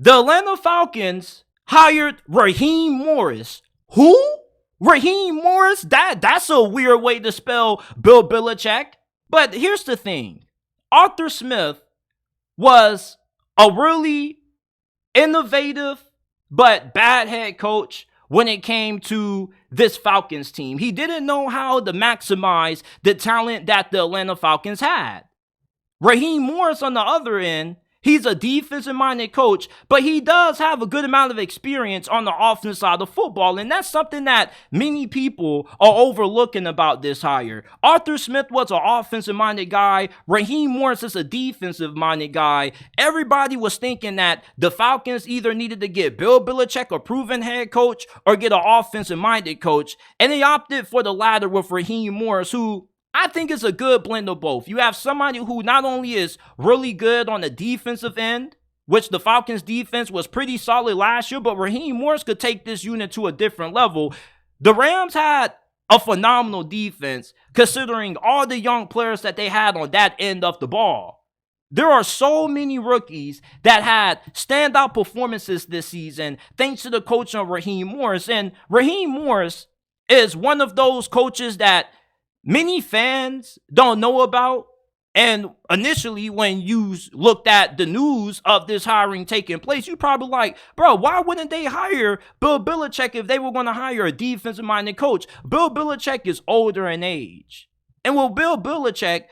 The Atlanta Falcons hired Raheem Morris. Who? Raheem Morris? That's a weird way to spell Bill Belichick. But here's the thing. Arthur Smith was a really innovative but bad head coach when it came to this Falcons team. He didn't know how to maximize the talent that the Atlanta Falcons had. Raheem Morris, on the other end, he's a defensive-minded coach, but he does have a good amount of experience on the offensive side of football, and that's something that many people are overlooking about this hire. Arthur Smith was an offensive-minded guy. Raheem Morris is a defensive-minded guy. Everybody was thinking that the Falcons either needed to get Bill Belichick, a proven head coach, or get an offensive-minded coach, and they opted for the latter with Raheem Morris, who I think it's a good blend of both. You have somebody who not only is really good on the defensive end, which the Falcons defense was pretty solid last year, but Raheem Morris could take this unit to a different level. The Rams had a phenomenal defense considering all the young players that they had on that end of the ball. There are so many rookies that had standout performances this season thanks to the coaching of Raheem Morris. And Raheem Morris is one of those coaches that many fans don't know about. And initially, when you looked at the news of this hiring taking place, you probably like, bro, why wouldn't they hire Bill Belichick if they were going to hire a defensive-minded coach? Bill Belichick is older in age. And with Bill Belichick,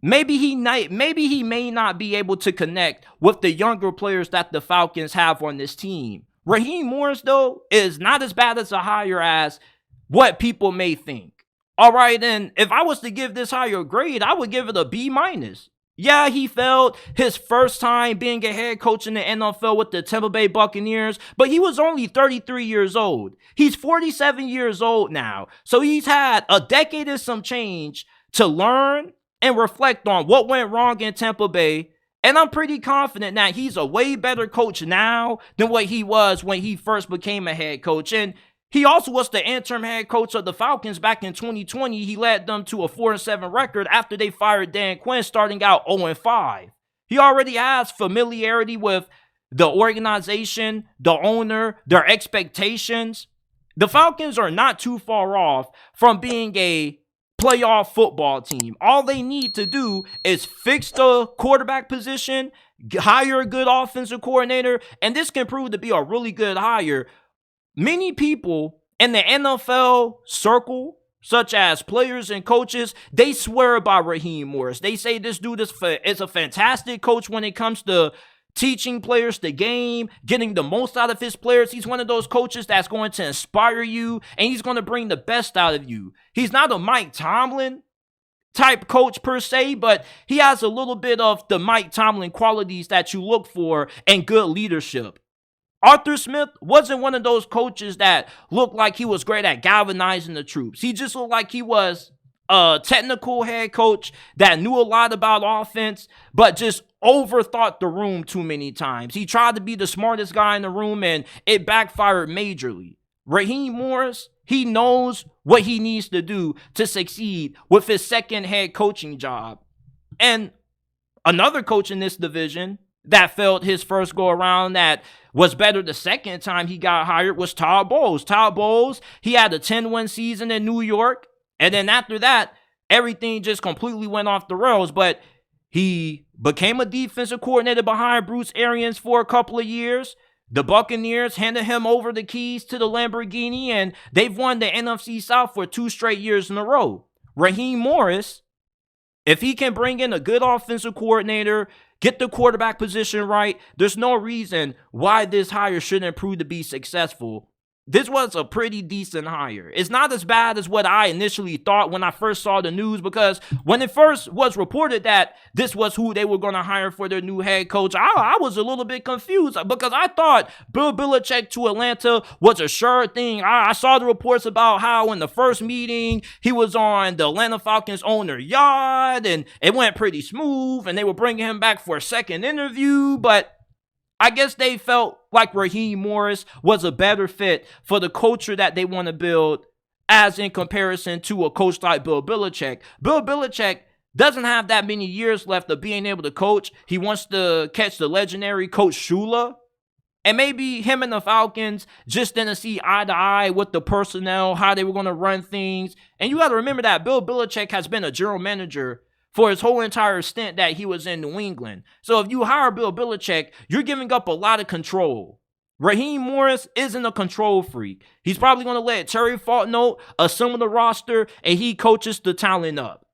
maybe he may not be able to connect with the younger players that the Falcons have on this team. Raheem Morris, though, is not as bad as a hire as what people may think. All right, and if I was to give this higher grade, I would give it a B-. Yeah, he failed his first time being a head coach in the NFL with the Tampa Bay Buccaneers, but he was only 33 years old. He's 47 years old now, so he's had a decade and some change to learn and reflect on what went wrong in Tampa Bay, and I'm pretty confident that he's a way better coach now than what he was when he first became a head coach. And he also was the interim head coach of the Falcons back in 2020. He led them to a 4-7 record after they fired Dan Quinn, starting out 0-5. He already has familiarity with the organization, the owner, their expectations. The Falcons are not too far off from being a playoff football team. All they need to do is fix the quarterback position, hire a good offensive coordinator, and this can prove to be a really good hire. Many people in the NFL circle, such as players and coaches, they swear by Raheem Morris. They say this dude is a fantastic coach when it comes to teaching players the game, getting the most out of his players. He's one of those coaches that's going to inspire you, and he's going to bring the best out of you. He's not a Mike Tomlin type coach per se, but he has a little bit of the Mike Tomlin qualities that you look for in good leadership. Arthur Smith wasn't one of those coaches that looked like he was great at galvanizing the troops. He just looked like he was a technical head coach that knew a lot about offense, but just overthought the room too many times. He tried to be the smartest guy in the room, and it backfired majorly. Raheem Morris, he knows what he needs to do to succeed with his second head coaching job. And another coach in this division that failed his first go around that was better the second time he got hired was Todd Bowles. Todd Bowles, he had a 10-win season in New York, and then after that, everything just completely went off the rails, but he became a defensive coordinator behind Bruce Arians for a couple of years. The Buccaneers handed him over the keys to the Lamborghini, and they've won the NFC South for 2 straight years in a row. Raheem Morris, if he can bring in a good offensive coordinator, get the quarterback position right, there's no reason why this hire shouldn't prove to be successful. This was a pretty decent hire. It's not as bad as what I initially thought when I first saw the news, because when it first was reported that this was who they were going to hire for their new head coach, I was a little bit confused because I thought Bill Belichick to Atlanta was a sure thing. I saw the reports about how in the first meeting he was on the Atlanta Falcons owner yacht and it went pretty smooth and they were bringing him back for a second interview, but I guess they felt like Raheem Morris was a better fit for the culture that they want to build as in comparison to a coach like Bill Belichick. Bill Belichick doesn't have that many years left of being able to coach. He wants to catch the legendary Coach Shula And maybe him and the Falcons just didn't see eye to eye with the personnel, how they were going to run things. And you got to remember that Bill Belichick has been a general manager for his whole entire stint that he was in New England. So if you hire Bill Belichick, you're giving up a lot of control. Raheem Morris isn't a control freak. He's probably going to let Terry Fontenot assemble the roster, and he coaches the talent up.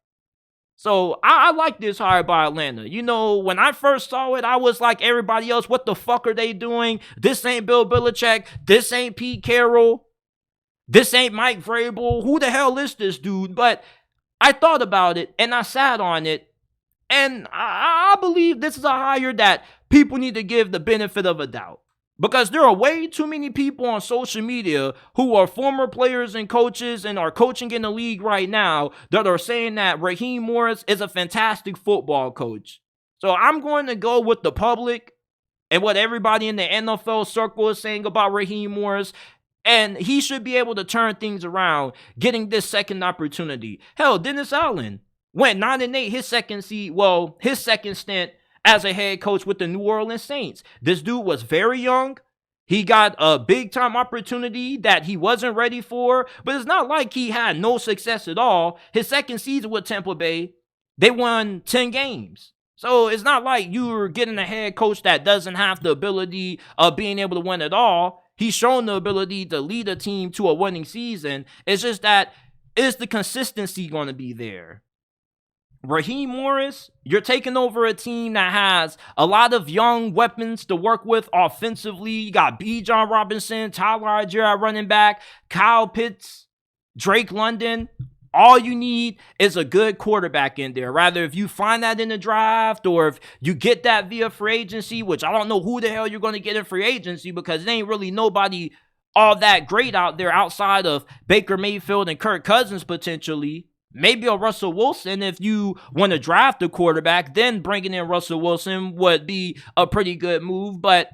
So I like this hire by Atlanta. You know, when I first saw it, I was like everybody else, what the fuck are they doing? This ain't Bill Belichick. This ain't Pete Carroll. This ain't Mike Vrabel. Who the hell is this dude? But I thought about it, and I sat on it, and I believe this is a hire that people need to give the benefit of a doubt. Because there are way too many people on social media who are former players and coaches and are coaching in the league right now that are saying that Raheem Morris is a fantastic football coach. So I'm going to go with the public and what everybody in the NFL circle is saying about Raheem Morris. And he should be able to turn things around, getting this second opportunity. Hell, Dennis Allen went 9-8 his second stint as a head coach with the New Orleans Saints. This dude was very young. He got a big-time opportunity that he wasn't ready for, but it's not like he had no success at all. His second season with Tampa Bay, they won 10 games. So it's not like you're getting a head coach that doesn't have the ability of being able to win at all. He's shown the ability to lead a team to a winning season. It's just that, is the consistency going to be there? Raheem Morris, you're taking over a team that has a lot of young weapons to work with offensively. You got Bijan Robinson, Tyler Algier running back, Kyle Pitts, Drake London. All you need is a good quarterback in there. Rather, if you find that in the draft or if you get that via free agency, which I don't know who the hell you're going to get in free agency because there ain't really nobody all that great out there outside of Baker Mayfield and Kirk Cousins potentially. Maybe a Russell Wilson, if you want to draft a quarterback, then bringing in Russell Wilson would be a pretty good move. But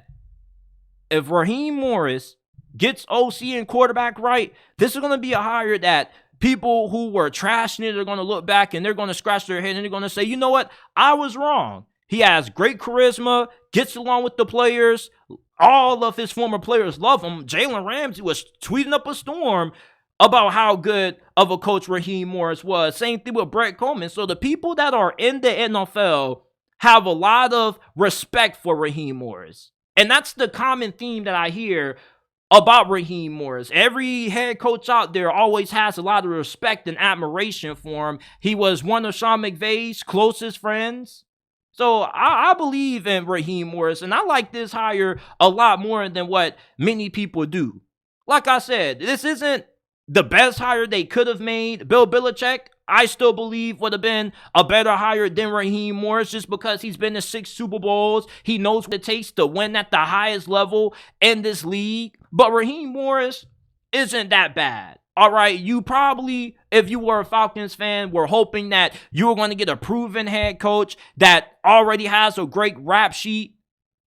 if Raheem Morris gets OC and quarterback right, this is going to be a hire that people who were trashing it are going to look back and they're going to scratch their head and they're going to say, you know what? I was wrong. He has great charisma, gets along with the players. All of his former players love him. Jalen Ramsey was tweeting up a storm about how good of a coach Raheem Morris was. Same thing with Brett Coleman. So the people that are in the NFL have a lot of respect for Raheem Morris. And that's the common theme that I hear about Raheem Morris. Every head coach out there always has a lot of respect and admiration for him. He was one of Sean McVay's closest friends. So I believe in Raheem Morris, and I like this hire a lot more than what many people do. Like I said, this isn't the best hire they could have made. Bill Belichick, I still believe would have been a better hire than Raheem Morris just because he's been to 6 Super Bowls. He knows what it takes to win at the highest level in this league. But Raheem Morris isn't that bad. All right, you probably, if you were a Falcons fan, were hoping that you were going to get a proven head coach that already has a great rap sheet.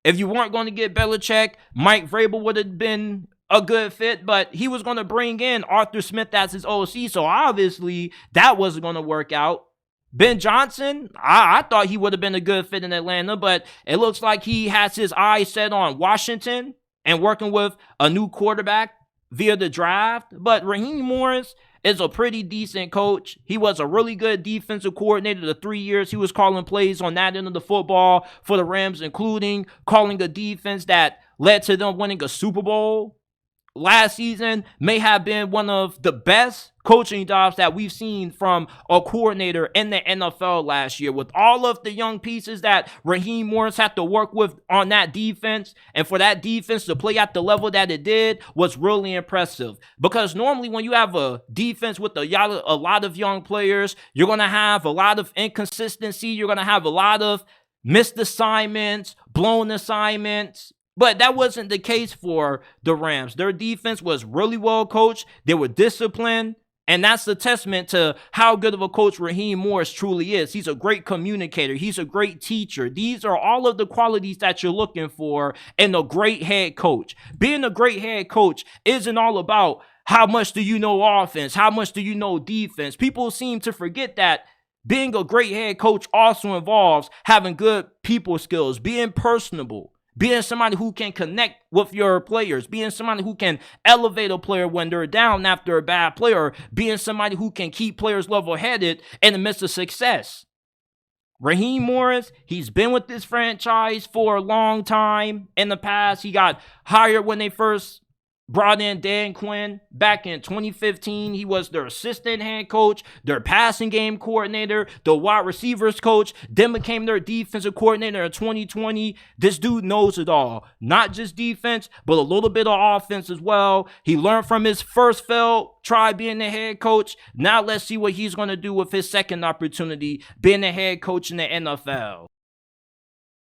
If you weren't going to get Belichick, Mike Vrabel would have been a good fit, but he was going to bring in Arthur Smith as his OC, so obviously that wasn't going to work out. Ben Johnson, I thought he would have been a good fit in Atlanta, but it looks like he has his eyes set on Washington and working with a new quarterback via the draft. But Raheem Morris is a pretty decent coach. He was a really good defensive coordinator the 3 years he was calling plays on that end of the football for the Rams, including calling a defense that led to them winning a Super Bowl. Last season may have been one of the best coaching jobs that we've seen from a coordinator in the NFL last year, with all of the young pieces that Raheem Morris had to work with on that defense. And for that defense to play at the level that it did was really impressive, because normally when you have a defense with a lot of young players, you're going to have a lot of inconsistency. You're going to have a lot of missed assignments, blown assignments. But that wasn't the case for the Rams. Their defense was really well coached. They were disciplined. And that's a testament to how good of a coach Raheem Morris truly is. He's a great communicator. He's a great teacher. These are all of the qualities that you're looking for in a great head coach. Being a great head coach isn't all about how much do you know offense, how much do you know defense. People seem to forget that being a great head coach also involves having good people skills, being personable, being somebody who can connect with your players, being somebody who can elevate a player when they're down after a bad play, or being somebody who can keep players level-headed in the midst of success. Raheem Morris, he's been with this franchise for a long time. In the past, he got hired when they first brought in Dan Quinn back in 2015. He was their assistant head coach, their passing game coordinator, the wide receivers coach, then became their defensive coordinator in 2020. This dude knows it all. Not just defense, but a little bit of offense as well. He learned from his first failed try being the head coach. Now let's see what he's going to do with his second opportunity being the head coach in the NFL.